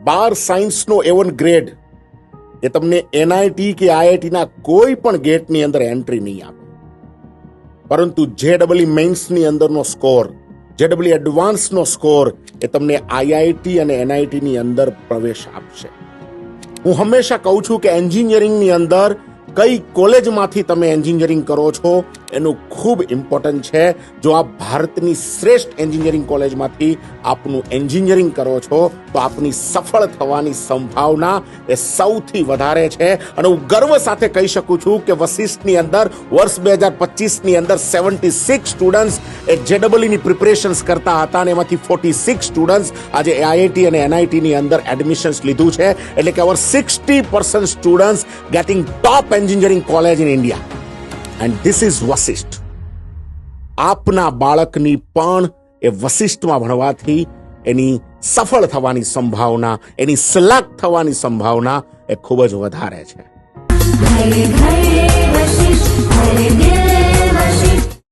12 સાયન્સનો A1 grade એ તમને NIT કે IIT ના કોઈ પણ ગેટની અંદર એન્ટ્રી નહીં આપે, પરંતુ JEE મેઇન્સની અંદરનો સ્કોર, JEE એડવાન્સનો સ્કોર એ તમને IIT અને NIT ની અંદર પ્રવેશ આપશે. હું હંમેશા કહું છું કે એન્જિનિયરિંગની અંદર કઈ કોલેજમાંથી તમે એન્જિનિયરિંગ કરો છો એનું ખૂબ ઇમ્પોર્ટન્ટ છે. જો આપ ભારતની શ્રેષ્ઠ એન્જિનિયરિંગ કોલેજમાંથી આપનું એન્જિનિયરિંગ કરો છો તો આપની સફળ થવાની સંભાવના એ સૌથી વધારે છે. અને હું ગર્વ સાથે કહી શકું છું કે વશિષ્ઠની અંદર વર્ષ 2025ની અંદર 76 સ્ટુડન્ટ્સ એ JEE ની પ્રિપરેશન્સ કરતા હતા અને એમાંથી 46 સ્ટુડન્ટ્સ આજે IIT અને NIT ની અંદર એડમિશન્સ લીધું છે. એટલે કે 60% students getting top engineering college in India, and this is Vashishtha. આપના બાળકની પણ એ વશિષ્ઠમાં ભણવાથી એની સફળ થવાની સંભાવના, એની સિલેક્ટ થવાની સંભાવના એ ખૂબ જ વધારે છે.